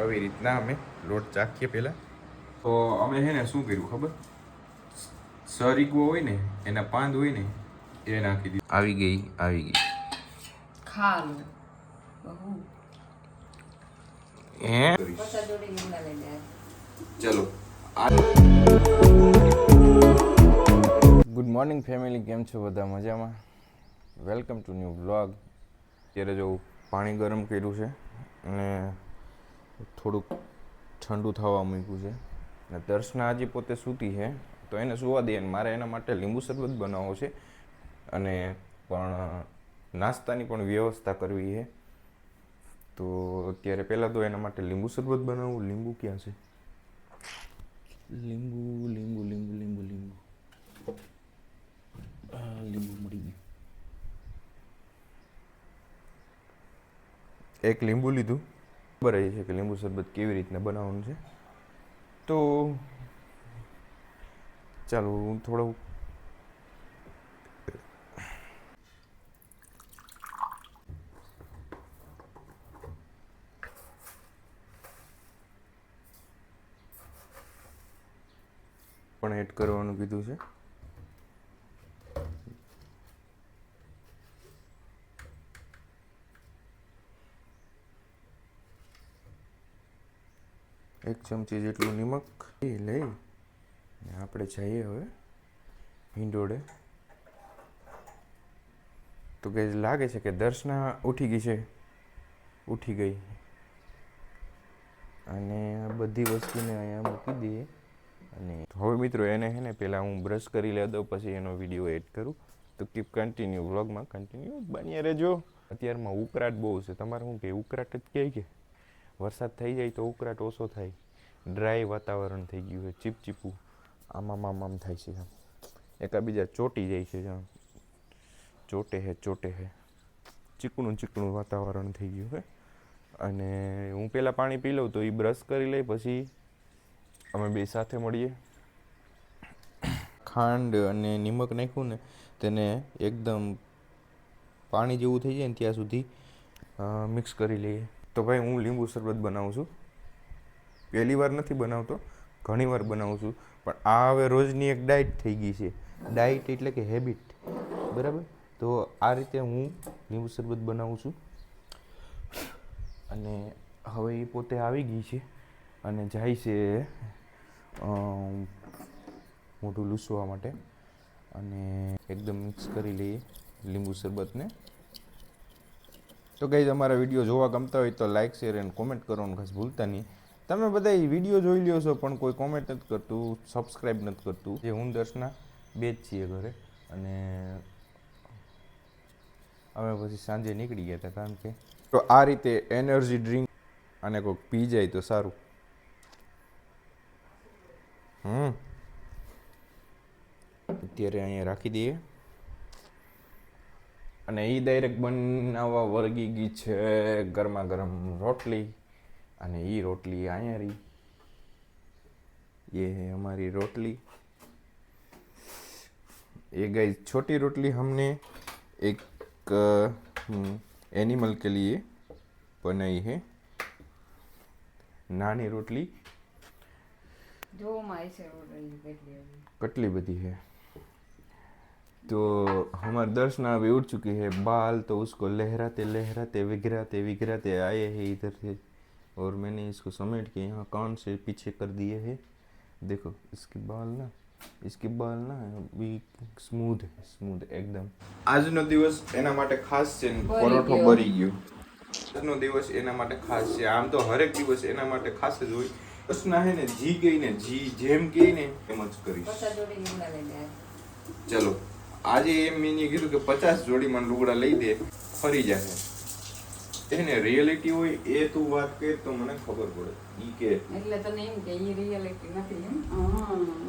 આવી રીતના અમે લોટ ચાખીએ પહેલાં. તો અમે છે ને શું કર્યું ખબર, સરીગવો હોય ને એના પાંદ હોય ને એ નાખી દીધું. આવી ગઈ ખાલું બહુ હે. ચલો ગુડ મોર્નિંગ ફેમિલી, કેમ છો બધા? મજામાં? Welcome to new vlog. અત્યારે જો પાણી ગરમ કર્યું છે અને થોડુંક ઠંડુ થવા મૂક્યું છે. અને દર્શના હજી પોતે સૂતી છે તો એને સુવા દે. મારે એના માટે લીંબુ શરબત બનાવવો છે અને પણ નાસ્તાની પણ વ્યવસ્થા કરવી છે. તો અત્યારે પહેલાં તો એના માટે લીંબુ શરબત બનાવવું. લીંબુ ક્યાં છે? લીંબુ લીંબુ લીંબુ લીંબુ લીંબુ લીંબુ મળી ગયું. એક લીંબુ લીધું. ખબર એ છે કે લીંબુ શરબત કેવી રીતના બનાવવાનું છે. તો ચાલો હું થોડું પણ એડ કરવાનું કીધું છે. એક ચમચી જેટલું નિમક લઈ આપણે જઈએ હવે હિંડોળે. તો કે લાગે છે કે દર્શના ઉઠી ગઈ છે, ઉઠી ગઈ. અને આ બધી વસ્તુને અહીંયા મૂકી દઈએ. અને હવે મિત્રો એને છે ને પહેલાં હું બ્રશ કરી લે દઉં, પછી એનો વિડીયો એડ કરું. તો કીપ કન્ટિન્યુ, વ્લોગમાં કન્ટિન્યુ બન્યા રહેજો. અત્યારમાં ઉકળાટ બહુ છે. તમારે શું કે ઉકળાટ જ કહે કે વરસાદ થઈ જાય તો ઉકળાટ ઓછો થાય. ડ્રાય વાતાવરણ થઈ ગયું છે, ચીપચીપું આમ થાય છે. એકાબીજા ચોટી જાય છે, ચોટે છે ચીકણું વાતાવરણ થઈ ગયું છે. અને હું પહેલાં પાણી પી લઉં તો એ બ્રશ કરી લઈ, પછી અમે બે સાથે મળીએ. ખાંડ અને નિમક નાખ્યું ને તેને એકદમ પાણી જેવું થઈ જાય ને ત્યાં સુધી મિક્સ કરી લઈએ. તો ભાઈ હું લીંબુ શરબત બનાવું છું. પહેલી વાર નથી બનાવતો, ઘણી વાર બનાવું છું. પણ આ હવે રોજની એક ડાયટ થઈ ગઈ છે. ડાયટ એટલે કે હેબિટ, બરાબર? તો આ રીતે હું લીંબુ શરબત બનાવું છું. અને હવે એ પોતે આવી ગઈ છે અને જાય છે મોઢું લૂસવા માટે. અને એકદમ મિક્સ કરી લઈએ લીંબુ શરબતને. તો ગાઈઝ, અમારા વિડીયો જોવા ગમતા હોય તો લાઇક, શેર એન્ડ કોમેન્ટ કરવાનું ખાસ ભૂલતા નહીં. તમે બધા વિડીયો જોઈ લ્યો છો પણ કોઈ કોમેન્ટ નથી કરતું, સબસ્ક્રાઈબ નથી કરતું. જે હું દર્શના બે જ છીએ ઘરે. અને અમે પછી સાંજે નીકળી ગયા હતા, કારણ કે તો આ રીતે એનર્જી ડ્રિંક અને કોઈક પી જાય તો સારું. અત્યારે અહીંયા રાખી દઈએ. અને એ ડાયરેક્ટ બનાવવા વળગી ગઈ છે ગરમા ગરમ રોટલી. અને એ રોટલી અહીંયા રહી. ये है हमारी रोटली. ये गाइस छोटी रोटली हमने एक एनिमल के लिए बनाई है. नानी रोटली જો મારી છે રોટલી कटली बदी है. तो हमारे दर्शना अभी उठ चुकी है. बाल तो उसको लहराते लहराते विगराते आए हैं इधर से. और मैंने इसको समेट के यहाँ कान से पीछे कर दिए हैं. देखो इसके बाल ना अभी स्मूथ एकदम. આજનો દિવસ એના માટે ખાસ છે. પરોઠો બરી ગયો. આજનો દિવસ એના માટે ખાસ છે. આમ તો હરેક દિવસ એના માટે ખાસ જ હોય. પ્રશ્ન હે ને જી ગઈ ને જી જેમ ગઈ ને એમ જ કરીશ. ચલો આજે એમ મેં કીધું કે 50 જોડીમાં લુગડા લઈ દે, ફરી જશે. એને રિયાલિટી હોય એ તું વાત કર તો મને ખબર પડે. ઈ કે એટલે તને એમ કે ઈ રિયાલિટી નથી એમ.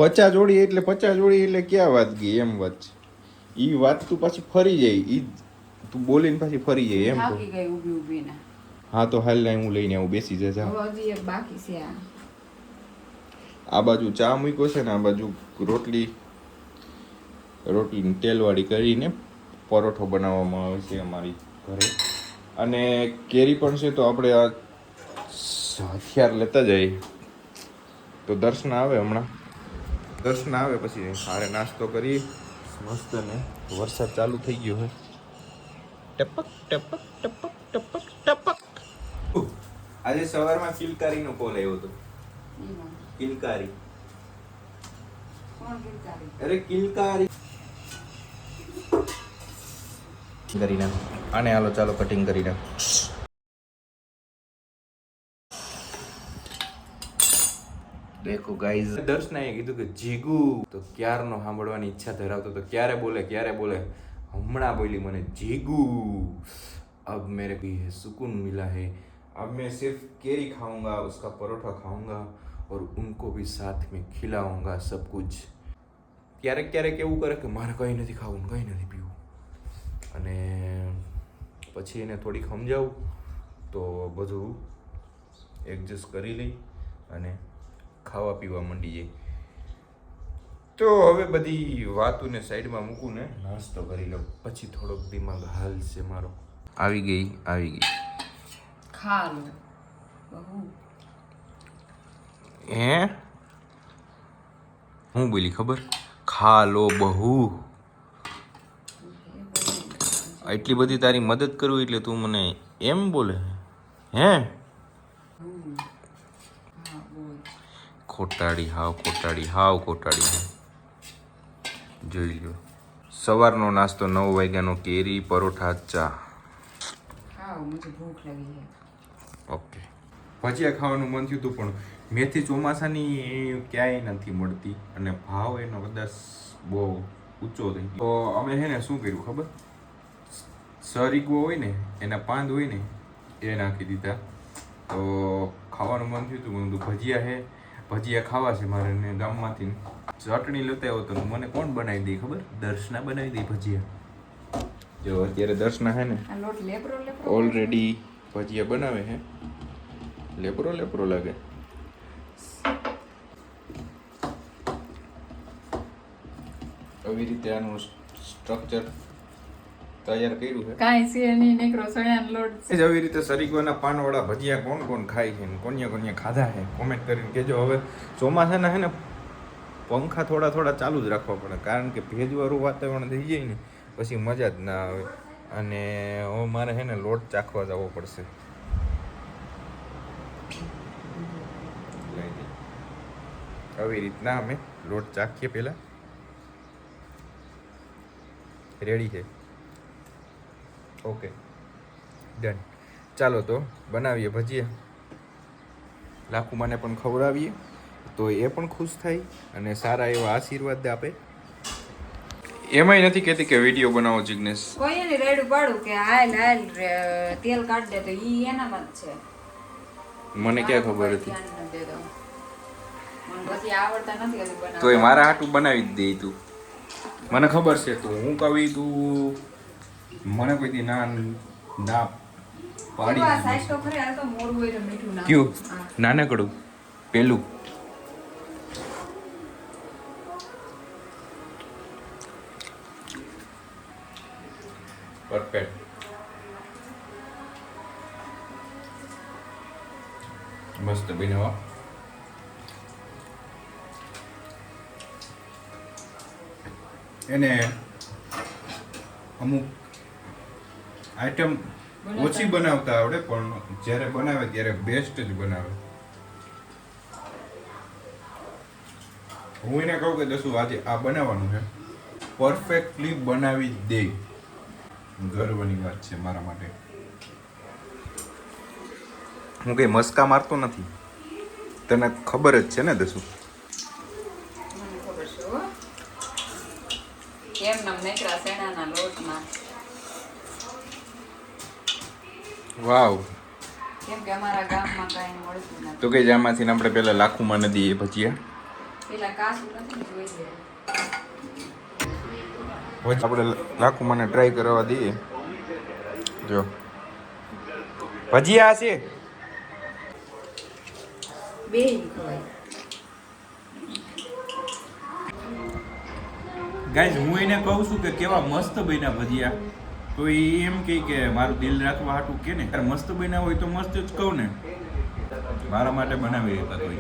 50 જોડી એટલે 50 જોડી એટલે ક્યાં વાત ગઈ એમ વાત છે. ઈ વાત તું પાછી ફરી જાય, ઈ તું બોલીને પાછી ફરી જાય એમ. થાકી ગઈ ઊભી ને. હા તો હાલ હું લઈને આવું, બેસી જા. હજી એક બાકી છે. આ બાજુ ચા મૂક્યો છે ને આ બાજુ રોટલી તેલવાળી કરીને પરોઠો બનાવવામાં આવે છે અમારી ઘરે. અને કેરી પણ છે તો આપણે આ હથિયાર લેતા જઈએ. તો દર્શન આવે હમણાં, દર્શન આવે પછી સારે નાસ્તો કરી મસ્ત. ને વરસાદ ચાલુ થઈ ગયો છે. ટપક ટપક ટપક ટપક ટપક. આજે સવારમાં કિલકારીનો કોલ આવ્યો હતો. કિલકારી, અરે કિલકારી કરી નાખ. આને હાલો ચાલો કટિંગ કરી નાખ. દેખો ગાઈઝ, દર્શનાએ કીધું કે જીગુ તો ક્યારનો સાંભળવાની ઈચ્છા ધરાવતો તો ક્યારે બોલે. હમણાં બોલી મને જીગુ. अब मेरे को ये सुकून मिला है. अब मैं सिर्फ केरी खाऊंगा, उसका परोठा खाऊंगा और उनको भी साथ में खिलाऊंगा सब कुछ. ક્યારેક ક્યારેક એવું કરે કે મારે કંઈ નથી ખાવું, કંઈ નથી પીવું, અને પછી એને થોડીક સમજાવું તો બધું એડજસ્ટ કરી લઈ અને ખાવા પીવા માંડી જાય. તો હવે બધી વાતોને સાઈડમાં મૂકું ને નાસ્તો કરી લઉં, પછી થોડોક દિમાગ હાલશે મારો. આવી ગઈ ખા લો બહુ. હું બોલી ખબર? ખા લો બહુ. એટલી બધી તારી મદદ કરું એટલે તું મને એમ બોલે? હે ખોટાડી, હાવ ખોટાડી. જોઈ લો, સવારનો નાસ્તો 9 વાગ્યાનો કેરી, પરોઠા, ચા. મુझे ભૂખ લગી है. ઓકે, ભજીયા ખાવાનું મન થયું હતું પણ મેથી ચોમાસાની ક્યાંય નથી મળતી અને ભાવ એનો કદાચ બહુ ઊંચો થઈ ગયો. તો અમે છે ને શું કર્યું ખબર? સરીગવો હોય ને એના પાંદ હોય ને એ નાખી દીધા. તો ખાવાનું મન થયું હતું, ભજીયા ખાવા છે મારે ને ગામમાંથી ચટણી લેતા આવ્યો તો મને કોણ બનાવી દે ખબર? દર્શના બનાવી દે ભજીયા. જો અત્યારે દર્શના હે ને ઓલરેડી ભજીયા બનાવે છે. લેપરો લાગે. આવી રીતે આનું સ્ટ્રક્ચર તૈયાર કર્યું છે. કાંઈ છે નહીં, નીકળો સળિયાનો લોટ છે. આવી રીતે સરીગવાના પાનવાળા ભજીયા કોણ ખાય છે ને કોને ખાધા છે કોમેન્ટ કરીને કહેજો. હવે ચોમાસાના છે ને પંખા થોડા ચાલુ જ રાખવા પડે, કારણ કે ભેજવાળું વાતાવરણ થઈ જાય ને પછી મજા જ ના આવે. અને હવે મારે છે ને લોટ ચાખવા જવો પડશે. આવી રીતના અમે લોટ ચાખીએ પહેલા. રેડી છે? Okay done. ચાલો તો બનાવીએ ભજીયા. લાખુમાને પણ ખવડાવીએ તો એ પણ ખુશ થાય અને સારા એવા આશીર્વાદ આપે. એમાંય નથી કહેતી કે વિડીયો બનાવો જિગ્નેશ. કોઈ એને રેડું પાડું કે હાલ તેલ કાઢ દે તો ઈ એનામાં જ છે. મને ક્યાં ખબર હતી? મને પછી આવડતા નથી હજુ બનાવતા. તો એ મારા હાટું બનાવી જ દે તું. મને ખબર છે તું હું કવિ તું મને કોઈ દી ના પાડી. આ સાઈઝ તો ખરી, આ તો મોરું હોય તો મીઠું ના. ક્યું નાનકડું પેલું? પરફેક્ટ. મસ્ત બન્યો. એને અમુક આઈટમ ઓછી બનાવતા આવડે પણ જ્યારે બનાવે ત્યારે બેસ્ટ જ બનાવે. હું એને કહું કે દસુ આજે આ બનાવવાનું છે, પરફેક્ટલી બનાવી દે. ગર્વની વાત છે મારા માટે. હું કઈ મસ્કા મારતો નથી, તને ખબર જ છે ને દસુ. મને ખબર છે હો. કેમ નામ નેકરા સેણાના લોટમાં. વાવ. કેમ કે અમારા ગામમાં કાંઈ મળતું નથી. તો કે આમાંથી આપણે પેલા લાખુમાં નદી એ ભજીયા પેલા કાસું નથી જોઈએ. આપણે લાખુમાને ટ્રાય કરવા દઈએ. જો ભજીયા છે બે ખવાય. ગાઈઝ હું એને કહું છું કે કેવા મસ્ત બન્યા ભજીયા, તો એ એમ કહે કે મારું દિલ રાખવા હાટું કે ને મસ્ત બન્યા હોય તો મસ્ત જ કહું ને. મારા માટે બનાવી હતા કોઈ